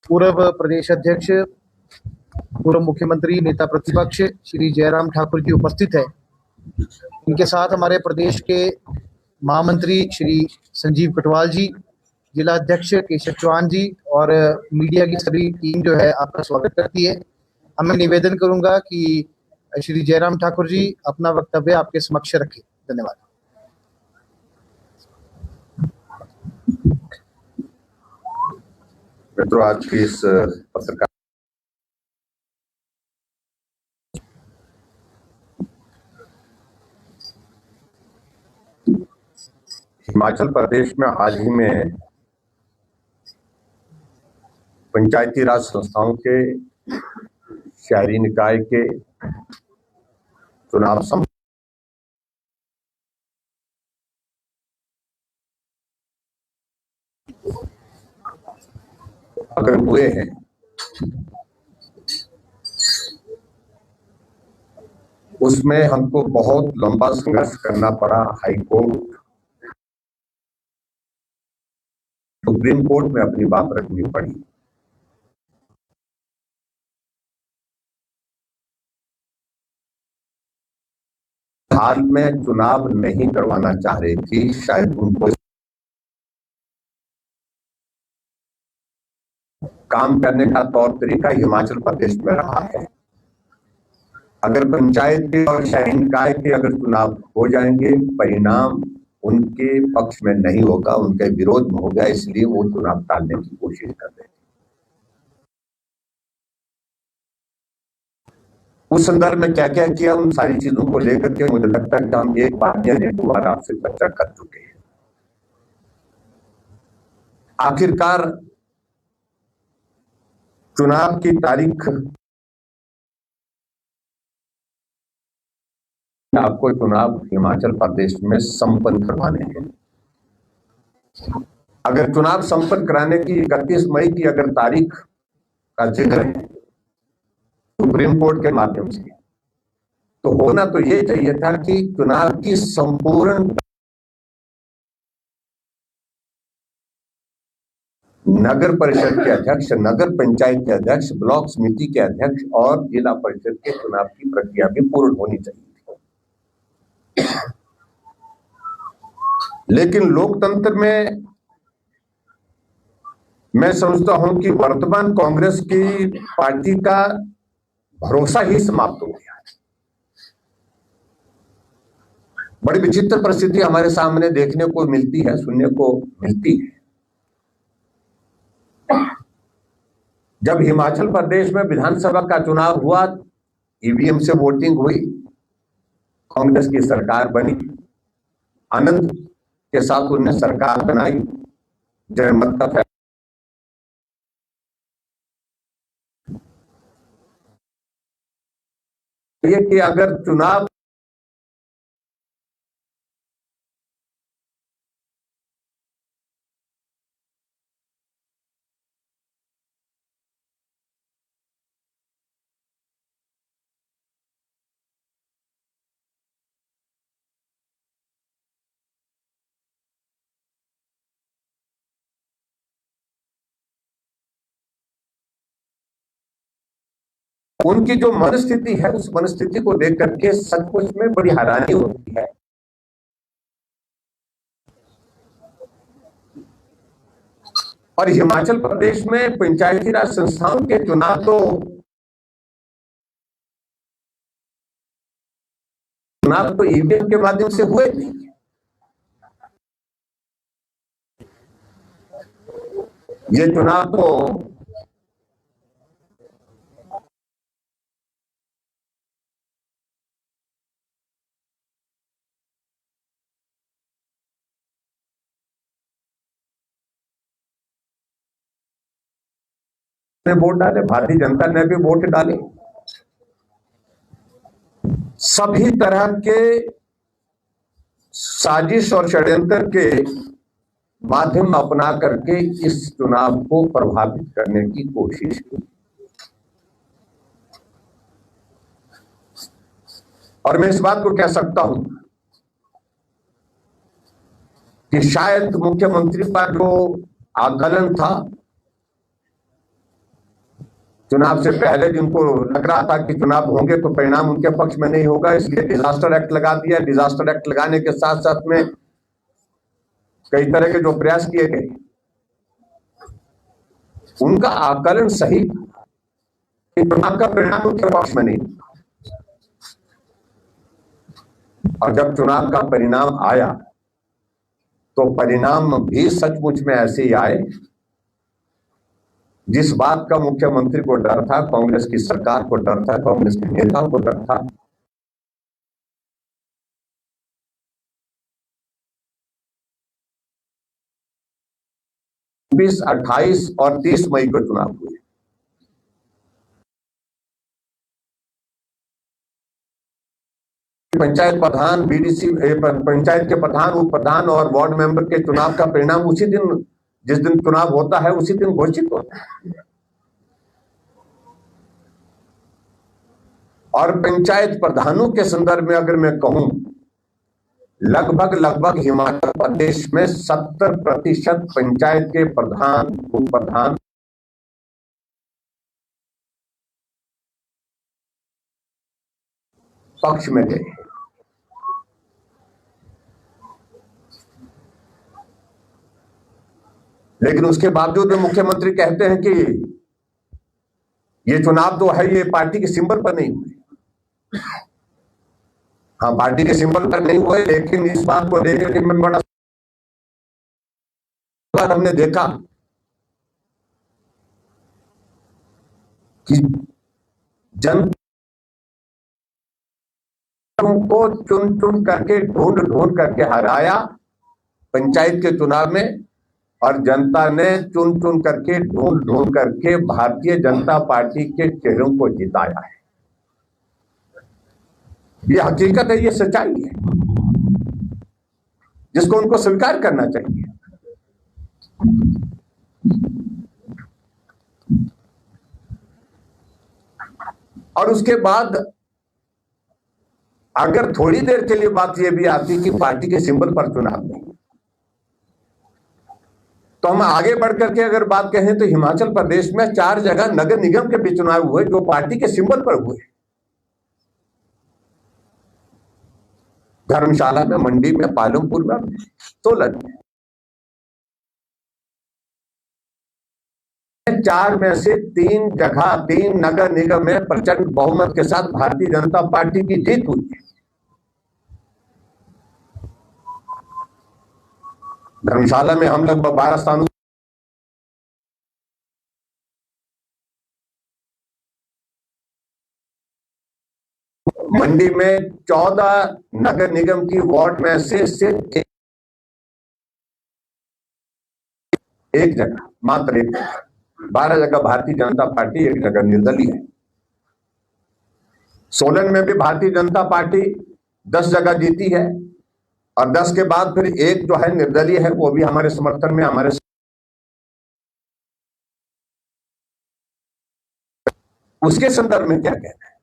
पूर्व प्रदेश अध्यक्ष, पूर्व मुख्यमंत्री, नेता प्रतिपक्ष श्री जयराम ठाकुर जी उपस्थित है। इनके साथ हमारे प्रदेश के महामंत्री श्री संजीव कटवाल जी, जिला अध्यक्ष केशव चौहान जी और मीडिया की सभी टीम जो है आपका स्वागत करती है। अब मैं निवेदन करूंगा कि श्री जयराम ठाकुर जी अपना वक्तव्य आपके समक्ष रखें। धन्यवाद। मित्रों, आज की इस पत्रकार हिमाचल प्रदेश में हाल ही में पंचायती राज संस्थाओं के शहरी निकाय के चुनाव अगर हुए हैं, उसमें हमको बहुत लंबा संघर्ष करना पड़ा। हाई कोर्ट, सुप्रीम कोर्ट में अपनी बात रखनी पड़ी। हाल में चुनाव नहीं करवाना चाह रही थी, शायद उनको काम करने का तौर तरीका हिमाचल प्रदेश में रहा है। अगर पंचायत के और शहरी निकाय के अगर चुनाव हो जाएंगे, परिणाम उनके पक्ष में नहीं होगा, उनके विरोध में होगा, इसलिए वो चुनाव टालने की कोशिश कर रहे हैं। उस संदर्भ में क्या क्या किया, उन सारी चीजों को लेकर के मुझे लगता है कि हम एक बार या एक बार आपसे चर्चा कर चुके हैं। आखिरकार चुनाव की तारीख आपको चुनाव हिमाचल प्रदेश में संपन्न करवाने हैं। अगर चुनाव संपन्न कराने की 31 मई की अगर तारीख का जिक्र है सुप्रीम कोर्ट के माध्यम से, तो होना तो ये चाहिए था कि चुनाव की संपूर्ण नगर परिषद के अध्यक्ष, नगर पंचायत के अध्यक्ष, ब्लॉक समिति के अध्यक्ष और जिला परिषद के चुनाव की प्रक्रिया भी पूर्ण होनी चाहिए थी। लेकिन लोकतंत्र में मैं समझता हूं कि वर्तमान कांग्रेस की पार्टी का भरोसा ही समाप्त हो गया है। बड़ी विचित्र परिस्थिति हमारे सामने देखने को मिलती है, सुनने को मिलती है। जब हिमाचल प्रदेश में विधानसभा का चुनाव हुआ, ईवीएम से वोटिंग हुई, कांग्रेस की सरकार बनी, आनंद के साथ उन्होंने सरकार बनाई, जनमत का फैसला। ये कि अगर चुनाव उनकी जो मनस्थिति है, उस मनस्थिति को देख करके सचमुच में बड़ी हैरानी होती है। और हिमाचल प्रदेश में पंचायती राज संस्थाओं के चुनाव तो ईवीएम के माध्यम से हुए नहीं। ये चुनाव तो वोट डाले, भारतीय जनता ने भी वोट डाले। सभी तरह के साजिश और षड्यंत्र के माध्यम अपना करके इस चुनाव को प्रभावित करने की कोशिश की। और मैं इस बात को कह सकता हूं कि शायद मुख्यमंत्री का जो आकलन था। चुनाव से पहले जिनको लग रहा था कि चुनाव होंगे तो परिणाम उनके पक्ष में नहीं होगा, इसलिए डिजास्टर एक्ट लगा दिया। डिजास्टर एक्ट लगाने के साथ साथ में कई तरह के जो प्रयास किए गए, उनका आकलन सही था कि चुनाव का परिणाम उनके पक्ष में नहीं। और जब चुनाव का परिणाम आया तो परिणाम भी सचमुच में ऐसे ही आए जिस बात का मुख्यमंत्री को डर था, कांग्रेस की सरकार को डर था, कांग्रेस के नेताओं को डर था। बीस, 28 और 30 मई को चुनाव हुए। पंचायत प्रधान, बीडीसी, पंचायत के प्रधान, उप प्रधान और वार्ड मेंबर के चुनाव का परिणाम उसी दिन, जिस दिन चुनाव होता है उसी दिन घोषित होता है। और पंचायत प्रधानों के संदर्भ में अगर मैं कहूं, लगभग हिमाचल प्रदेश में 70% पंचायत के प्रधान, उप प्रधान पक्ष में गए। लेकिन उसके बावजूद मुख्यमंत्री कहते हैं कि ये चुनाव जो है ये पार्टी के सिंबल पर नहीं हुए। हाँ, पार्टी के सिंबल पर नहीं हुए, लेकिन इस बात को लेकर के मैं बड़ा हमने देखा कि जनता को चुन चुन करके, ढूंढ ढूंढ करके हराया पंचायत के चुनाव में, और जनता ने चुन चुन करके, ढूंढ ढूंढ करके भारतीय जनता पार्टी के चेहरों को जिताया है। ये हकीकत है, ये सच्चाई है जिसको उनको स्वीकार करना चाहिए। और उसके बाद अगर थोड़ी देर के लिए बात यह भी आती कि पार्टी के सिंबल पर चुनाव नहीं, तो हम आगे बढ़ करके अगर बात कहें तो हिमाचल प्रदेश में 4 जगह नगर निगम के भी चुनाव हुए जो पार्टी के सिंबल पर हुए। धर्मशाला में, मंडी में, पालमपुर में, सोलन में। 4 में से 3 जगह, 3 नगर निगम में प्रचंड बहुमत के साथ भारतीय जनता पार्टी की जीत हुई है। धर्मशाला में हम लगभग 12 स्थानों, मंडी में 14 नगर निगम की वार्ड में से सिर्फ एक जगह, मात्र एक जगह, 12 जगह भारतीय जनता पार्टी, एक जगह निर्दलीय है। सोलन में भी भारतीय जनता पार्टी 10 जगह जीती है, और 10 के बाद फिर एक जो है निर्दलीय है, वो भी हमारे समर्थन में, हमारे उसके संदर्भ में क्या कहना है।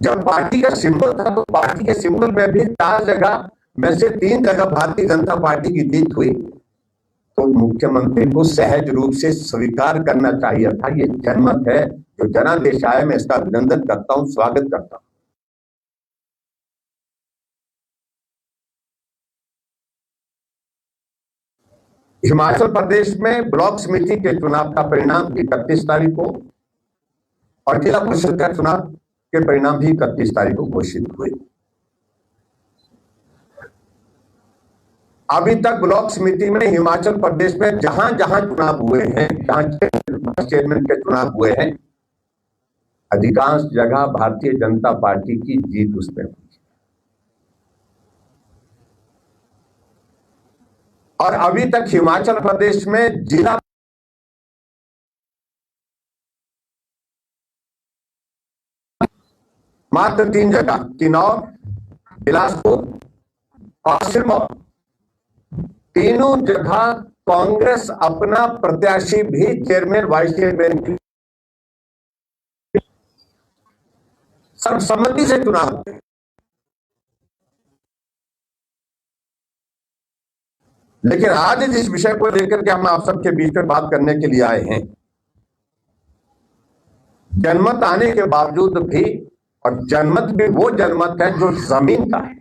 जब पार्टी का सिंबल था तो पार्टी के सिंबल में भी 4 जगह में से 3 जगह भारतीय जनता पार्टी की जीत हुई, तो मुख्यमंत्री को सहज रूप से स्वीकार करना चाहिए था। ये जनमत है जो जनादेश आया, मैं इसका अभिनंदन करता हूं, स्वागत करता हूं। हिमाचल प्रदेश में ब्लॉक समिति के चुनाव का परिणाम 31 तारीख को, और जिला परिषद का चुनाव के परिणाम भी 31 तारीख को घोषित हुए। अभी तक ब्लॉक समिति में हिमाचल प्रदेश में जहां जहां चुनाव हुए हैं, जहां चेयरमैन के चुनाव हुए हैं, अधिकांश जगह भारतीय जनता पार्टी की जीत उसमें हुई। और अभी तक हिमाचल प्रदेश में जिला मात्र 3 जगह, किन्नौर, बिलासपुर और सिरमौर, तीनों जगह कांग्रेस अपना प्रत्याशी भी चेयरमैन, वाइस चेयरमैन की सर्वसम्मति से चुनाव हुए। लेकिन आज जिस विषय को लेकर के हम आप सबके बीच में बात करने के लिए आए हैं, जनमत आने के बावजूद भी, और जनमत भी वो जनमत है जो जमीन का है,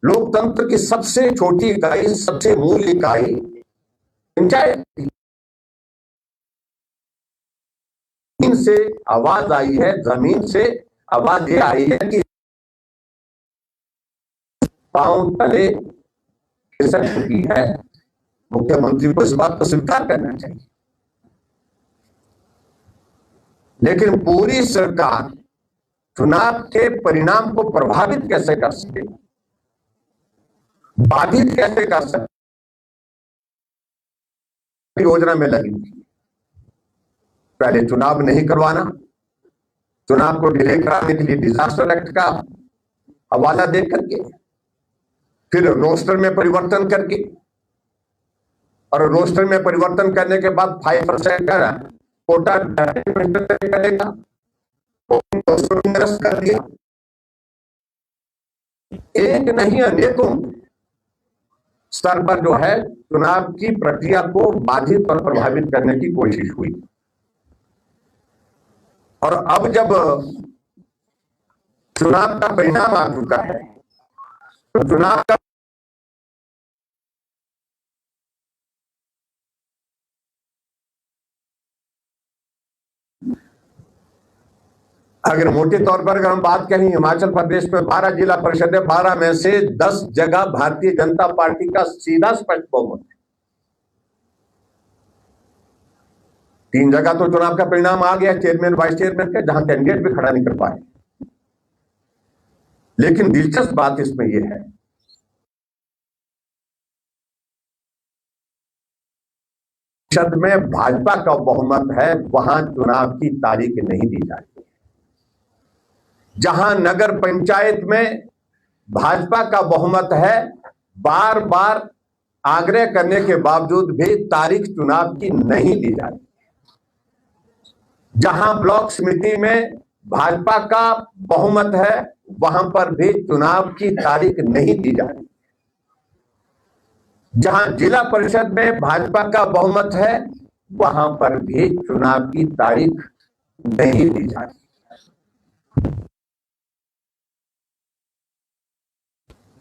लोकतंत्र की सबसे छोटी इकाई, सबसे मूल इकाई पंचायत। जमीन से आवाज आई है, जमीन से आवाज ये आई है कि पांव तले खिसक चुकी है। मुख्यमंत्री को इस बात को स्वीकार करना चाहिए। लेकिन पूरी सरकार चुनाव के परिणाम को प्रभावित कैसे कर सके, बाधित कैसे कर सके, योजना में लगी थी। पहले चुनाव नहीं करवाना, चुनाव को डिले कराने के लिए डिजास्टर एक्ट का हवाला दे करके, फिर रोस्टर में परिवर्तन करके, और रोस्टर में परिवर्तन करने के बाद 5% का कोटा करेगा, निरस्त कर दिया। एक नहीं अनेकों स्तर पर जो है चुनाव की प्रक्रिया को बाधित और प्रभावित करने की कोशिश हुई। और अब जब चुनाव का परिणाम आ चुका है, तो चुनाव का अगर मोटे तौर पर अगर हम बात करें, हिमाचल प्रदेश में 12 जिला परिषद है, 12 में से 10 जगह भारतीय जनता पार्टी का सीधा स्पष्ट बहुमत है। 3 जगह तो चुनाव का परिणाम आ गया, चेयरमैन वाइस चेयरमैन का, जहां कैंडिडेट भी खड़ा नहीं कर पाए। लेकिन दिलचस्प बात इसमें यह है, परिषद में भाजपा का बहुमत है, वहां चुनाव की तारीख नहीं दी जाती। जहां नगर पंचायत में भाजपा का बहुमत है, बार बार आग्रह करने के बावजूद भी तारीख चुनाव की नहीं दी जाती। जहां ब्लॉक समिति में भाजपा का बहुमत है, वहां पर भी चुनाव की तारीख नहीं दी जाती। जहां जिला परिषद में भाजपा का बहुमत है, वहां पर भी चुनाव की तारीख नहीं दी जाती।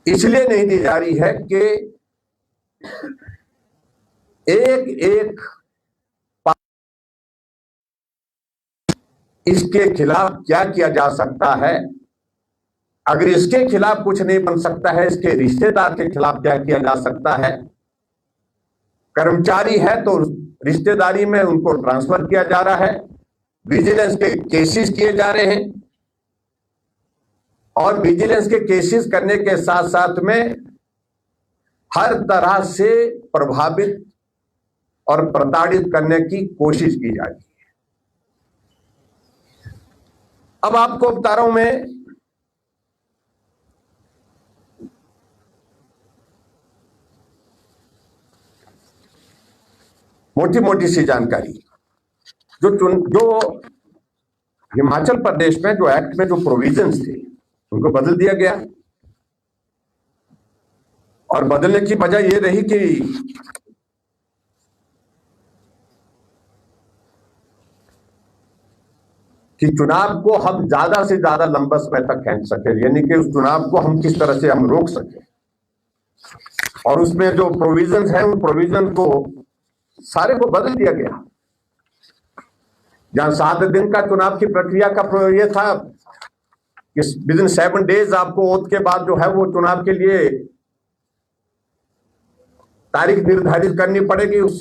इसलिए नहीं दी जा रही है कि एक एक इसके खिलाफ क्या किया जा सकता है। अगर इसके खिलाफ कुछ नहीं बन सकता है, इसके रिश्तेदार के खिलाफ क्या किया जा सकता है। कर्मचारी है तो रिश्तेदारी में उनको ट्रांसफर किया जा रहा है, विजिलेंस के केसेस किए जा रहे हैं, और विजिलेंस के केसेस करने के साथ साथ में हर तरह से प्रभावित और प्रताड़ित करने की कोशिश की जा रही है। अब आपको बता रहा हूं मैं, मोटी मोटी सी जानकारी, जो हिमाचल प्रदेश में जो एक्ट में जो प्रोविजंस थे उनको बदल दिया गया। और बदलने की वजह यह रही कि चुनाव को हम ज्यादा से ज्यादा लंबा समय तक खींच सके, यानी कि उस चुनाव को हम किस तरह से हम रोक सके। और उसमें जो प्रोविजंस है, उन प्रोविजन को सारे को बदल दिया गया। जहां 7 दिन का चुनाव की प्रक्रिया का ये था कि विद इन 7 डेज आपको ओथ के बाद जो है वो चुनाव के लिए तारीख निर्धारित करनी पड़ेगी। उस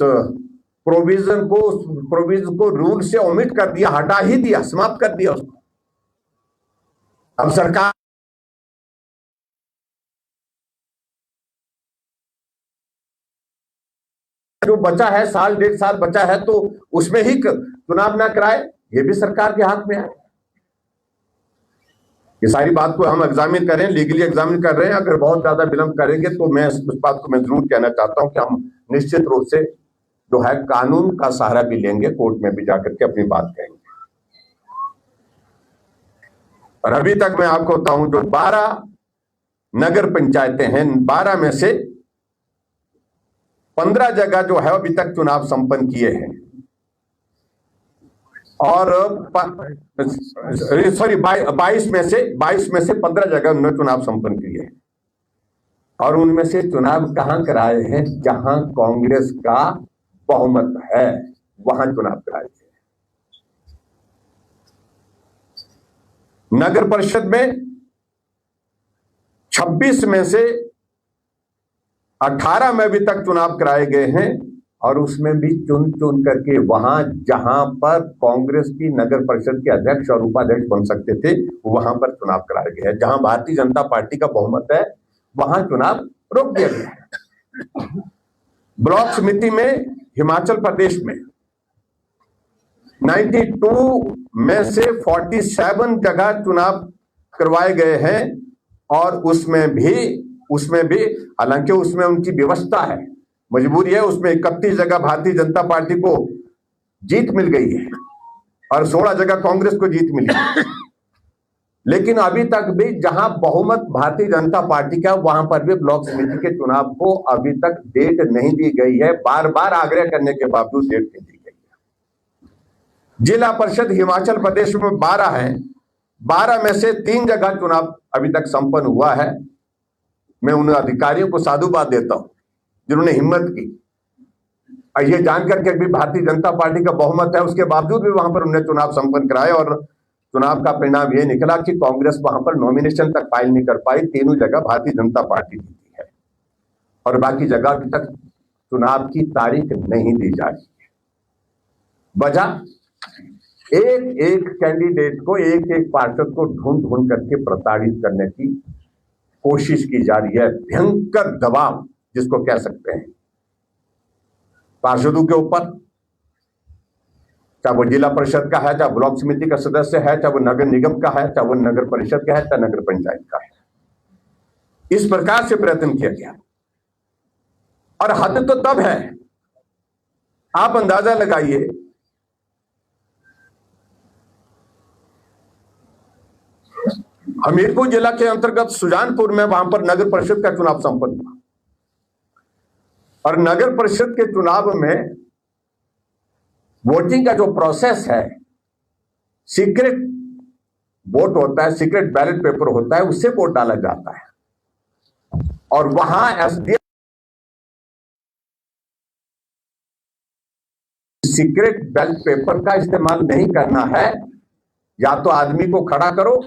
प्रोविजन को रूल से ओमिट कर दिया, हटा ही दिया, समाप्त कर दिया उसको। अब सरकार जो बचा है, 1.5 साल बचा है, तो उसमें ही चुनाव ना कराए, ये भी सरकार के हाथ में है। ये सारी बात को हम एग्जामिन करें, लीगली एग्जामिन कर रहे हैं। अगर बहुत ज्यादा विलंब करेंगे तो मैं उस बात को मैं जरूर कहना चाहता हूं कि हम निश्चित रूप से जो है कानून का सहारा भी लेंगे, कोर्ट में भी जाकर के अपनी बात कहेंगे। और अभी तक मैं आपको बताऊं, जो 12 नगर पंचायतें हैं, 12 में से 15 जगह जो है अभी तक चुनाव संपन्न किए हैं और सॉरी 22 में से 15 जगह उन्होंने चुनाव संपन्न किए हैं। और उनमें से चुनाव कहां कराए हैं? जहां कांग्रेस का बहुमत है वहां चुनाव कराए हैं। नगर परिषद में 26 में से 18 में अभी तक चुनाव कराए गए हैं और उसमें भी चुन चुन करके वहां जहां पर कांग्रेस की नगर परिषद के अध्यक्ष और उपाध्यक्ष बन सकते थे वहां पर चुनाव कराया गया है। जहां भारतीय जनता पार्टी का बहुमत है वहां चुनाव रोक दिया गया है। ब्लॉक समिति में हिमाचल प्रदेश में 92 में से 47 जगह चुनाव करवाए गए हैं और उसमें भी हालांकि उसमें उनकी व्यवस्था है, मजबूरी है, उसमें 31 जगह भारतीय जनता पार्टी को जीत मिल गई है और 16 जगह कांग्रेस को जीत मिली है। लेकिन अभी तक भी जहां बहुमत भारतीय जनता पार्टी का वहां पर भी ब्लॉक समिति के चुनाव को अभी तक डेट नहीं दी गई है। बार बार आग्रह करने के बावजूद डेट नहीं दी गई है। जिला परिषद हिमाचल प्रदेश में 12 है, 12 में से 3 जगह चुनाव अभी तक संपन्न हुआ है। मैं उन अधिकारियों को साधुवाद देता हूं जिन्होंने हिम्मत की और ये जानकर के भी भारतीय जनता पार्टी का बहुमत है उसके बावजूद भी वहां पर उन्होंने चुनाव संपन्न कराए और चुनाव का परिणाम ये निकला कि कांग्रेस वहां पर नॉमिनेशन तक फाइल नहीं कर पाई। तीनों जगह भारतीय जनता पार्टी जीती है और बाकी जगह अभी तक चुनाव की तारीख नहीं दी जा रही है। वजह एक एक कैंडिडेट को, एक एक पार्षद को ढूंढ ढूंढ करके प्रताड़ित करने की कोशिश की जा रही है। भयंकर दबाव जिसको कह सकते हैं पार्षदों के ऊपर, चाहे वो जिला परिषद का है, चाहे ब्लॉक समिति का सदस्य है, चाहे वो नगर निगम का है, चाहे वो नगर परिषद का है, चाहे नगर पंचायत का है। इस प्रकार से प्रयत्न किया गया और हद तो तब है, आप अंदाजा लगाइए हमीरपुर जिला के अंतर्गत सुजानपुर में वहां पर नगर परिषद का चुनाव संपन्न हुआ और नगर परिषद के चुनाव में वोटिंग का जो प्रोसेस है, सीक्रेट वोट होता है, सीक्रेट बैलेट पेपर होता है, उससे वोट डाला जाता है और वहां एसडीएम सीक्रेट बैलेट पेपर का इस्तेमाल नहीं करना है। या तो आदमी को खड़ा करो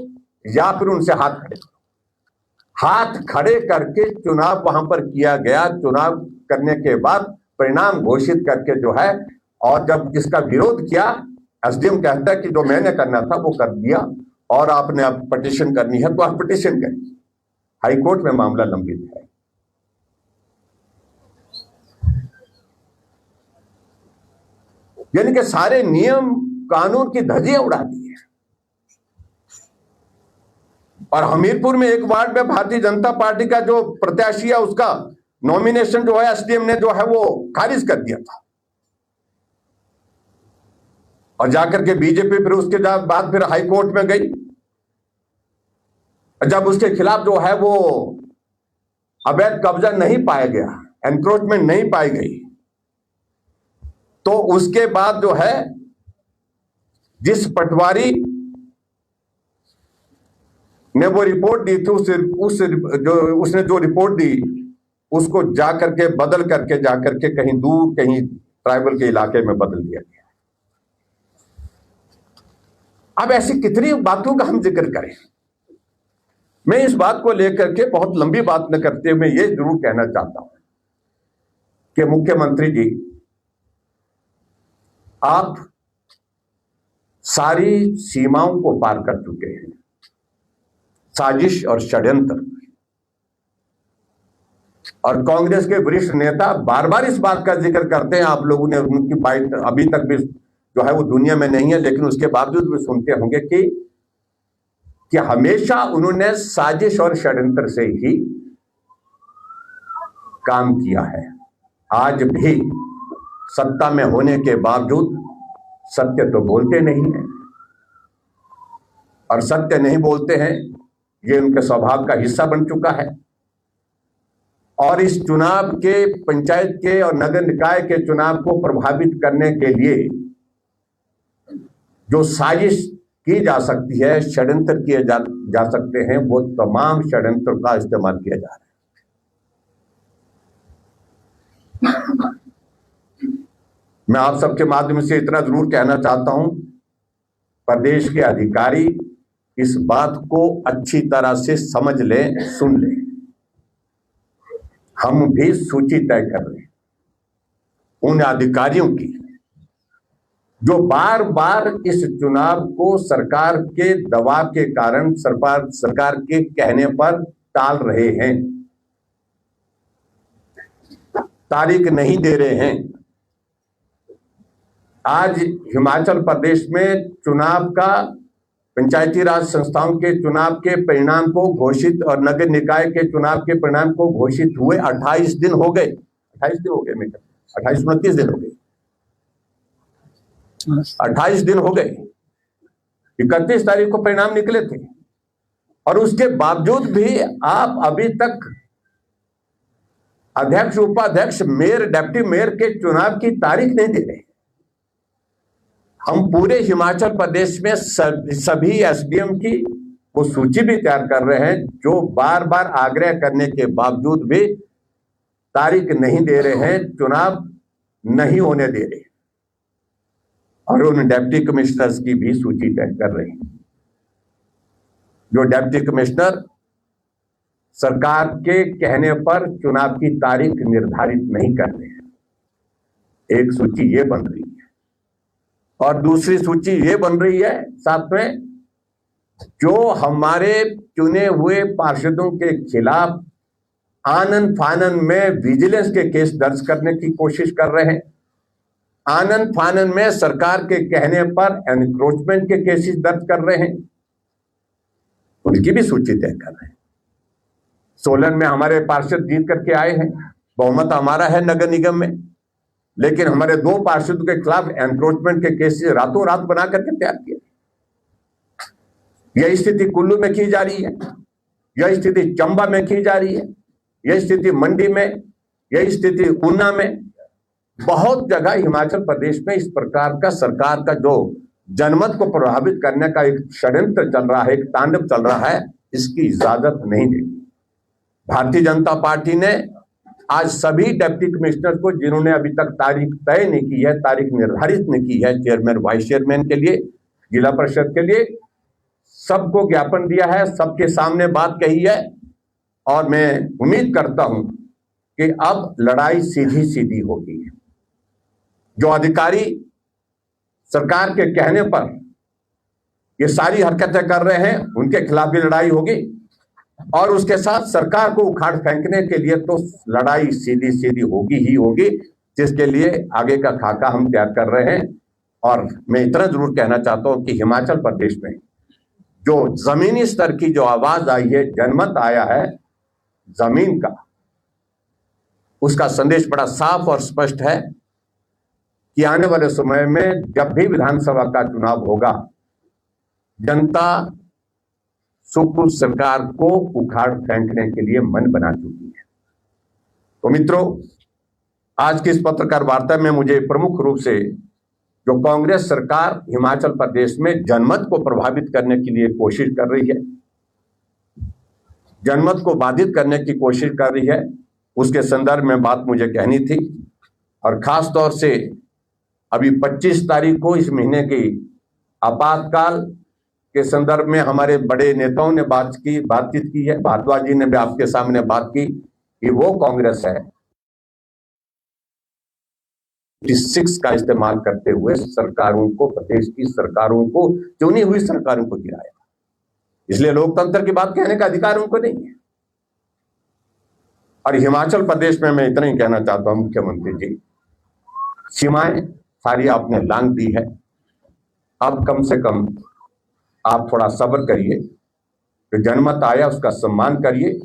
या फिर उनसे हाथ खड़े करो। हाथ खड़े करके चुनाव वहां पर किया गया। चुनाव करने के बाद परिणाम घोषित करके जो है, और जब इसका विरोध किया, एसडीएम कहता है कि जो मैंने करना था वो कर दिया और आपने अब पिटीशन करनी है तो आप पिटीशन करिए। हाईकोर्ट में मामला लंबित है। यानी कि सारे नियम कानून की धज्जियां उड़ा दी है। और हमीरपुर में एक वार्ड में भारतीय जनता पार्टी का जो प्रत्याशी है उसका नॉमिनेशन जो है एसडीएम ने जो है वो खारिज कर दिया था और जाकर के बीजेपी फिर उसके बाद फिर हाई कोर्ट में गई। जब उसके खिलाफ जो है वो अवैध कब्जा नहीं पाया गया, एनक्रोचमेंट नहीं पाई गई, तो उसके बाद जो है जिस पटवारी ने वो रिपोर्ट दी थी उसने जो रिपोर्ट दी उसको जाकर के बदल करके जाकर के कहीं दूर, कहीं ट्राइबल के इलाके में बदल दिया गया। अब ऐसी कितनी बातों का हम जिक्र करें। मैं इस बात को लेकर के बहुत लंबी बात न करते हुए ये जरूर कहना चाहता हूं कि मुख्यमंत्री जी, आप सारी सीमाओं को पार कर चुके हैं। साजिश और षड्यंत्र, और कांग्रेस के वरिष्ठ नेता बार बार इस बात का जिक्र करते हैं। आप लोगों ने उनकी बात अभी तक भी जो है वो दुनिया में नहीं है, लेकिन उसके बावजूद भी सुनते होंगे कि हमेशा उन्होंने साजिश और षड्यंत्र से ही काम किया है। आज भी सत्ता में होने के बावजूद सत्य तो बोलते नहीं है और सत्य नहीं बोलते हैं, ये उनके स्वभाव का हिस्सा बन चुका है। और इस चुनाव के, पंचायत के और नगर निकाय के चुनाव को प्रभावित करने के लिए जो साजिश की जा सकती है, षड्यंत्र किए जा सकते हैं, वो तमाम षड्यंत्र का इस्तेमाल किया जा रहा है। मैं आप सबके माध्यम से इतना जरूर कहना चाहता हूं, प्रदेश के अधिकारी इस बात को अच्छी तरह से समझ लें, सुन लें। हम भी सूची तय कर रहे हैं उन अधिकारियों की जो बार बार इस चुनाव को सरकार के दबाव के कारण, सरकार के कहने पर टाल रहे हैं, तारीख नहीं दे रहे हैं। आज हिमाचल प्रदेश में चुनाव का, पंचायती राज संस्थाओं के चुनाव के परिणाम को घोषित और नगर निकाय के चुनाव के परिणाम को घोषित हुए 28 दिन हो गए। 28 दिन हो गए, मैं 28-29 दिन हो गए, 28 दिन हो गए। 31 तारीख को परिणाम निकले थे और उसके बावजूद भी आप अभी तक अध्यक्ष, उपाध्यक्ष, मेयर, डिप्टी मेयर के चुनाव की तारीख नहीं दे रहे। हम पूरे हिमाचल प्रदेश में सभी एसडीएम की वो सूची भी तैयार कर रहे हैं जो बार बार आग्रह करने के बावजूद भी तारीख नहीं दे रहे हैं, चुनाव नहीं होने दे रहे, और उन डिप्टी कमिश्नर्स की भी सूची तय कर रहे हैं जो डिप्टी कमिश्नर सरकार के कहने पर चुनाव की तारीख निर्धारित नहीं कर रहे हैं। एक सूची ये बन रही है और दूसरी सूची ये बन रही है साथ में, जो हमारे चुने हुए पार्षदों के खिलाफ आनन फानन में विजिलेंस के केस दर्ज करने की कोशिश कर रहे हैं, आनन फानन में सरकार के कहने पर एनक्रोचमेंट के केसेस दर्ज कर रहे हैं, उनकी भी सूची तय कर रहे हैं। सोलन में हमारे पार्षद जीत करके आए हैं, बहुमत हमारा है नगर निगम में, लेकिन हमारे 2 पार्षदों के खिलाफ एनक्रोचमेंट के केसेस रातों रात बना करके तैयार किए। यह स्थिति कुल्लू में की जा रही है, यह स्थिति चंबा में की जा रही है, यह स्थिति मंडी में, यह स्थिति ऊना में, बहुत जगह हिमाचल प्रदेश में इस प्रकार का सरकार का जो जनमत को प्रभावित करने का एक षड्यंत्र चल रहा है, एक तांडव चल रहा है, इसकी इजाजत नहीं देगी। भारतीय जनता पार्टी ने आज सभी डिप्टी कमिश्नर को, जिन्होंने अभी तक तारीख तय नहीं की है, तारीख निर्धारित नहीं की है, चेयरमैन, वाइस चेयरमैन के लिए, जिला परिषद के लिए, सबको ज्ञापन दिया है, सबके सामने बात कही है, और मैं उम्मीद करता हूं कि अब लड़ाई सीधी सीधी होगी। जो अधिकारी सरकार के कहने पर ये सारी हरकतें कर रहे हैं, उनके खिलाफ भी लड़ाई होगी, और उसके साथ सरकार को उखाड़ फेंकने के लिए तो लड़ाई सीधी सीधी होगी ही होगी, जिसके लिए आगे का खाका हम तैयार कर रहे हैं। और मैं इतना जरूर कहना चाहता हूं कि हिमाचल प्रदेश में जो जमीनी स्तर की जो आवाज आई है, जनमत आया है जमीन का, उसका संदेश बड़ा साफ और स्पष्ट है कि आने वाले समय में जब भी विधानसभा का चुनाव होगा, जनता सुप्रीम सरकार को उखाड़ फेंकने के लिए मन बना चुकी है। तो मित्रों, आज की इस पत्रकार वार्ता में मुझे प्रमुख रूप से जो कांग्रेस सरकार हिमाचल प्रदेश में जनमत को प्रभावित करने के लिए कोशिश कर रही है, जनमत को बाधित करने की कोशिश कर रही है, उसके संदर्भ में बात मुझे कहनी थी। और खास तौर से अभी 25 तारीख को इस महीने की आपातकाल के संदर्भ में हमारे बड़े नेताओं ने बातचीत की है। भारद्वाज जी ने भी आपके सामने बात की कि वो कांग्रेस है 6 का इस्तेमाल करते हुए सरकारों को, प्रदेश की सरकारों को, चुनी हुई सरकारों को गिराया। इसलिए लोकतंत्र की बात कहने का अधिकार उनको नहीं है। और हिमाचल प्रदेश में मैं इतना ही कहना चाहता हूं, मुख्यमंत्री जी, सीमाएं सारी आपने लांघ दी है, अब कम से कम आप थोड़ा सब्र करिए, जो जनमत आया उसका सम्मान करिए,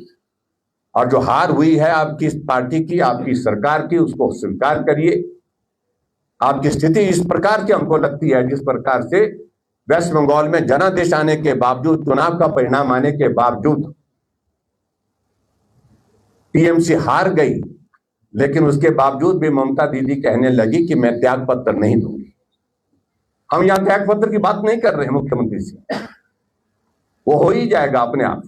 और जो हार हुई है आपकी पार्टी की, आपकी सरकार की, उसको स्वीकार करिए। आपकी स्थिति इस प्रकार की हमको लगती है, जिस प्रकार से वेस्ट बंगाल में जनादेश आने के बावजूद, चुनाव का परिणाम आने के बावजूद टीएमसी हार गई, लेकिन उसके बावजूद भी ममता दीदी कहने लगी कि मैं त्याग पत्र नहीं दूंगी। हम यहां त्याग पत्र की बात नहीं कर रहे हैं मुख्यमंत्री से, वो हो ही जाएगा अपने आप।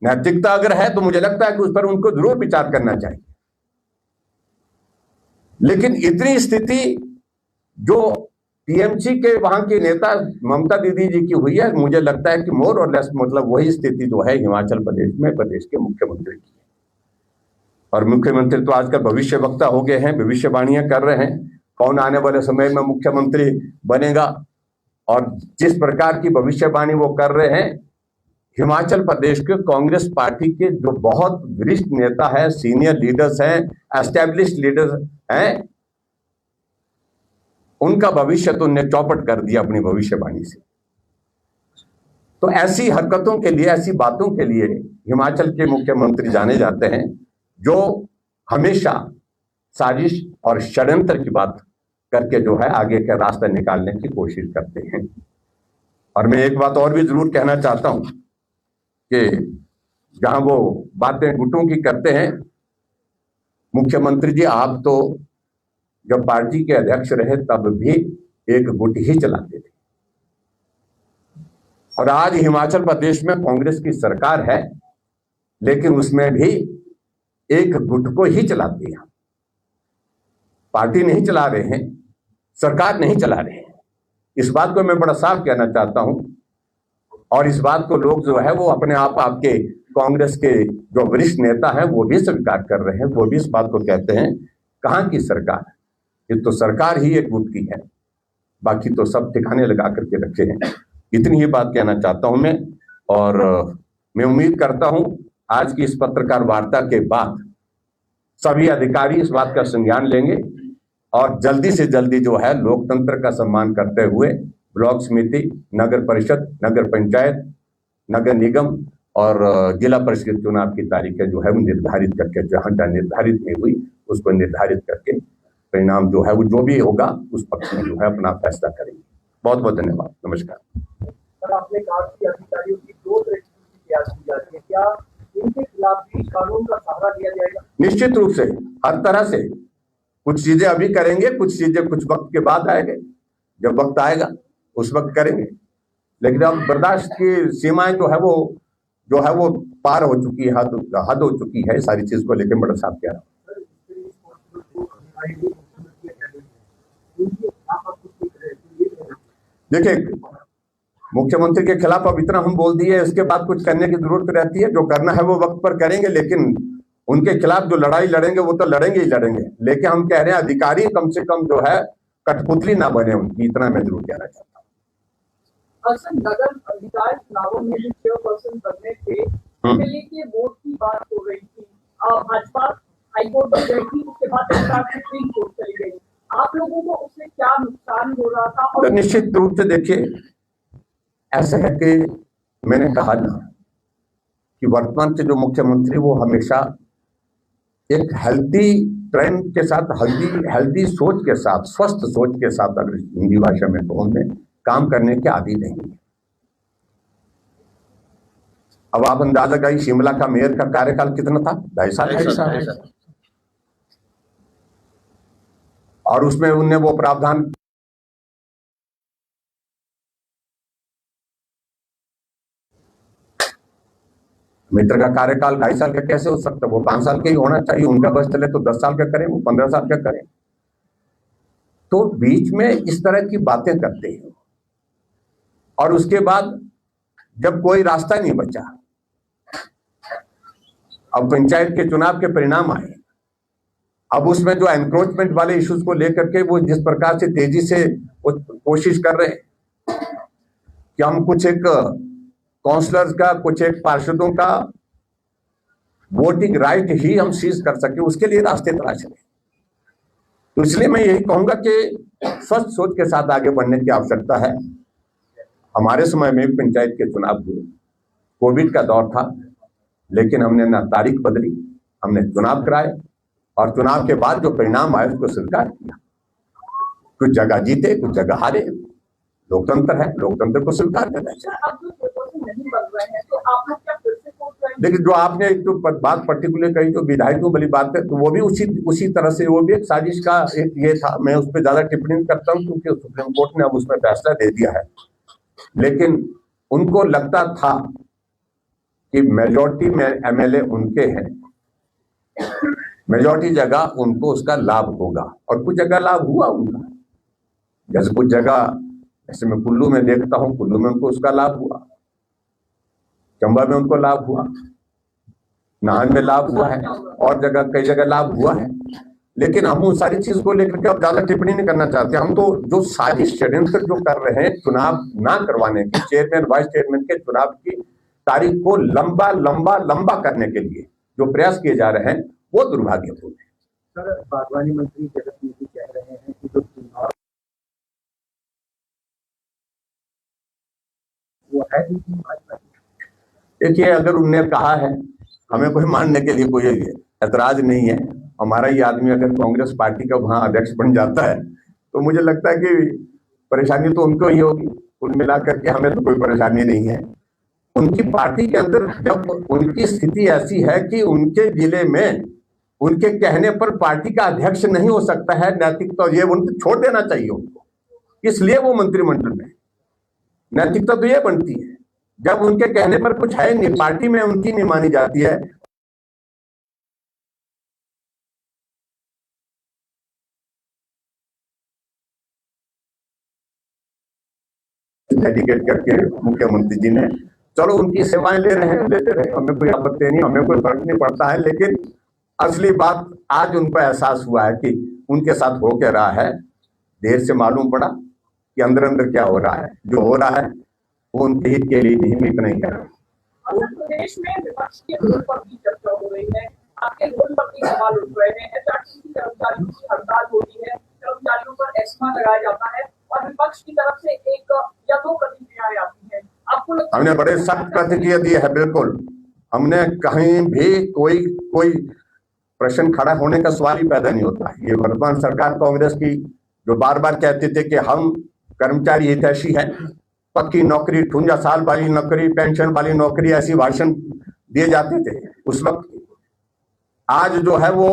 नैतिकता अगर है तो मुझे लगता है कि उस पर उनको जरूर विचार करना चाहिए। लेकिन इतनी स्थिति जो टीएमसी के वहां के नेता ममता दीदी जी की हुई है, मुझे लगता है कि मोर और लेस मतलब वही स्थिति जो है हिमाचल प्रदेश में प्रदेश के मुख्यमंत्री की है। और मुख्यमंत्री तो आजकल भविष्य वक्ता हो गए हैं, भविष्यवाणियां कर रहे हैं कौन आने वाले समय में मुख्यमंत्री बनेगा। और जिस प्रकार की भविष्यवाणी वो कर रहे हैं, हिमाचल प्रदेश के कांग्रेस पार्टी के जो बहुत वरिष्ठ नेता है, सीनियर लीडर्स हैं, एस्टैब्लिश्ड लीडर्स हैं, उनका भविष्य तो उन्हें चौपट कर दिया अपनी भविष्यवाणी से। तो ऐसी हरकतों के लिए, ऐसी बातों के लिए हिमाचल के मुख्यमंत्री जाने जाते हैं, जो हमेशा साजिश और षड्यंत्र की बात करके जो है आगे का रास्ता निकालने की कोशिश करते हैं। और मैं एक बात और भी जरूर कहना चाहता हूं कि जहां वो बातें गुटों की करते हैं, मुख्यमंत्री जी आप तो जब पार्टी के अध्यक्ष रहे तब भी एक गुट ही चलाते थे, और आज हिमाचल प्रदेश में कांग्रेस की सरकार है, लेकिन उसमें भी एक गुट को ही चलाते हैं। पार्टी नहीं चला रहे हैं, सरकार नहीं चला रहे हैं। इस बात को मैं बड़ा साफ कहना चाहता हूं, और इस बात को लोग जो है वो अपने आप आपके कांग्रेस के जो वरिष्ठ नेता हैं वो भी स्वीकार कर रहे हैं, वो भी इस बात को कहते हैं कहां की सरकार है, ये तो सरकार ही एक गुट की है, बाकी तो सब ठिकाने लगा करके रखे हैं। इतनी ही बात कहना चाहता हूं मैं, और मैं उम्मीद करता हूं आज की इस पत्रकार वार्ता के बाद सभी अधिकारी इस बात का संज्ञान लेंगे और जल्दी से जल्दी जो है लोकतंत्र का सम्मान करते हुए ब्लॉक समिति, नगर परिषद, नगर पंचायत, नगर निगम और जिला परिषद चुनाव की तारीखें जो है वो निर्धारित करके, जहां निर्धारित नहीं हुई उसको निर्धारित करके परिणाम जो है वो जो भी होगा उस पक्ष में जो है अपना फैसला करेंगे। बहुत बहुत धन्यवाद, नमस्कार। सर, आपने कहा कि अधिकारियों की 2 तरह की प्रयास की जाती है, क्या इनके खिलाफ भी कानून का सहारा लिया जाएगा? निश्चित रूप से, हर तरह से। कुछ चीजें अभी करेंगे, कुछ चीजें कुछ वक्त के बाद आएंगे, जब वक्त आएगा उस वक्त करेंगे, लेकिन अब बर्दाश्त की सीमाएं जो है वो पार हो चुकी है, हद हो चुकी है। सारी चीज को लेकर बड़ा साफ कह रहा हूं। देखिए, मुख्यमंत्री के खिलाफ अब इतना हम बोल दिए, इसके बाद कुछ करने की जरूरत रहती है। जो करना है वो वक्त पर करेंगे, लेकिन उनके खिलाफ जो लड़ाई लड़ेंगे वो तो लड़ेंगे ही लड़ेंगे। लेकिन हम कह रहे हैं अधिकारी कम से कम जो है कठपुतली ना बने उनकी, इतना मैं जरूर कहना चाहता हूँ। नगर निकाय चुनावों में भी चेयरपर्सन बनने के लिए वोट की बात हो रही थी, भाजपा हाईकोर्ट में गई थी, उसके बाद सुप्रीम कोर्ट चली गई। आप लोगों को उससे क्या नुकसान हो रहा था? और निश्चित रूप से देखिए, ऐसा है कि मैंने कहा ना कि वर्तमान के जो मुख्यमंत्री वो हमेशा एक हेल्दी ट्रेंड के साथ, हेल्दी सोच के साथ, स्वस्थ सोच के साथ, अगर हिंदी भाषा में कहूं मैं, काम करने के आदी नहीं है। अब आप अंदाजा लगाइए, शिमला का मेयर का कार्यकाल कितना था? 2.5 साल। और उसमें उनने वो प्रावधान मित्र का कार्यकाल 2.5 साल का कैसे हो सकता है? वो 5 साल का ही होना चाहिए। उनका बस चले तो 10 साल का करें, वो 15 साल का करें। तो बीच में इस तरह की बातें करते हैं, और उसके बाद जब कोई रास्ता नहीं बचा, अब पंचायत के चुनाव के परिणाम आए, अब उसमें जो एनक्रोचमेंट वाले इश्यूज को लेकर के वो जिस प्रकार से तेजी से कोशिश कर रहे हैं कि हम कुछ एक काउंसलर्स का, कुछ एक पार्षदों का वोटिंग राइट ही हम सीज कर सके, उसके लिए रास्ते तलाश रहे। तो इसलिए मैं यही कहूंगा कि स्वस्थ सोच के साथ आगे बढ़ने की आवश्यकता है। हमारे समय में पंचायत के चुनाव हुए, कोविड का दौर था, लेकिन हमने ना तारीख बदली, हमने चुनाव कराए, और चुनाव के बाद जो परिणाम आए उसको स्वीकार किया। कुछ जगह जीते, कुछ जगह हारे, लोकतंत्र है, लोकतंत्र को स्वीकार करना चाहिए। अब जो नहीं बन रहे हैं, तो आप लोग क्या फिर से कोर्ट जाएंगे? लेकिन जो आपने एक जो बात पर्टिकुलर कही, जो विधायकों वाली बात है, तो वो भी उसी तरह से, वो भी एक साजिश का एक ये था। मैं उस पर ज्यादा टिप्पणी नहीं करता हूँ क्योंकि सुप्रीम कोर्ट ने अब उसमें फैसला दे दिया है। लेकिन उनको लगता था कि मेजॉरिटी में एमएलए उनके हैं, मेजॉरिटी जगह उनको उसका लाभ होगा, और कुछ जगह लाभ हुआ उनका। जैसे कुछ जगह, जैसे मैं कुल्लू में देखता हूँ, कुल्लू में उनको उसका लाभ हुआ, चंबा में उनको लाभ हुआ, नाहन में लाभ हुआ है, और जगह कई जगह लाभ हुआ है। लेकिन हम उन सारी चीज को लेकर के अब ज्यादा टिप्पणी नहीं करना चाहते। हम तो जो सारी षड्यंत्र जो कर रहे हैं चुनाव ना करवाने की, चेयरमैन वाइस चेयरमैन के चुनाव की तारीख को लंबा करने के लिए जो प्रयास किए जा रहे हैं, वो दुर्भाग्यपूर्ण है। सर, बागवानी मंत्री जगत नेगी कह रहे हैं कि जो चुनाव वो है भाजपा। देखिए, अगर उनने कहा है, हमें कोई मानने के लिए कोई ऐतराज नहीं है। हमारा ये आदमी अगर कांग्रेस पार्टी का वहां अध्यक्ष बन जाता है तो मुझे लगता है कि परेशानी तो उनको ही होगी। कुल मिलाकर के हमें तो कोई परेशानी नहीं है। उनकी पार्टी के अंदर जब उनकी स्थिति ऐसी है कि उनके जिले में उनके कहने पर पार्टी का अध्यक्ष नहीं हो सकता है, नैतिकता ये उनको छोड़ देना चाहिए उनको, इसलिए वो मंत्रिमंडल में। नैतिकता तो ये बनती है जब उनके कहने पर कुछ है नहीं, पार्टी में उनकी नहीं मानी जाती है, डेडिकेट करके मुख्यमंत्री जी ने, चलो उनकी सेवाएं ले रहे हैं, लेते रहे, हमें कोई आपत्ति नहीं, हमें कोई फर्क नहीं पड़ता है। लेकिन असली बात आज उनको एहसास हुआ है कि उनके साथ हो क्या रहा है। देर से मालूम पड़ा कि अंदर अंदर क्या हो रहा है। जो हो रहा है वो उनके हित के लिए नहीं, इतना ही कह रहा हूं। प्रदेश में विपक्ष के रोल पर भी चर्चा हो रही है, आपके रोल पर भी सवाल उठ रहे हैं। एचआरटीसी कर्मचारियों की हड़ताल होती है, कर्मचारियों पर एस्मा लगाया जाता है और विपक्ष की तरफ से एक या दो प्रतिक्रियाएं आती है। आपको हमने बड़े सख्त प्रतिक्रिया दी है। बिल्कुल, हमने कहीं भी कोई प्रश्न खड़ा होने का सवाल ही पैदा नहीं होता। ये वर्तमान सरकार कांग्रेस की जो बार बार कहते थे कि हम कर्मचारी हितैषी हैं, पक्की नौकरी, 58 साल वाली नौकरी, पेंशन वाली नौकरी, ऐसी भाषण दिए जाते थे उस वक्त। आज जो है वो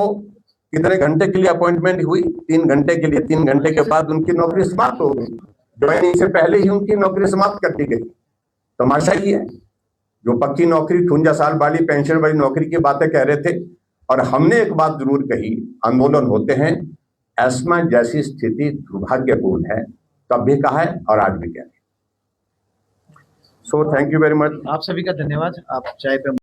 कितने घंटे के लिए अपॉइंटमेंट हुई? 3 घंटे के लिए। 3 घंटे के बाद उनकी नौकरी समाप्त हो गई। ज्वाइनिंग से पहले ही उनकी नौकरी समाप्त कर दी गई। तमाशा ही है। जो पक्की नौकरी, 58 साल वाली, पेंशन वाली नौकरी की बातें कह रहे थे। और हमने एक बात जरूर कही, आंदोलन होते हैं, एस्मा जैसी स्थिति दुर्भाग्यपूर्ण है, तब भी कहा है और आज भी कह रहे हैं। So thank you very much. आप सभी का धन्यवाद। आप चाय पे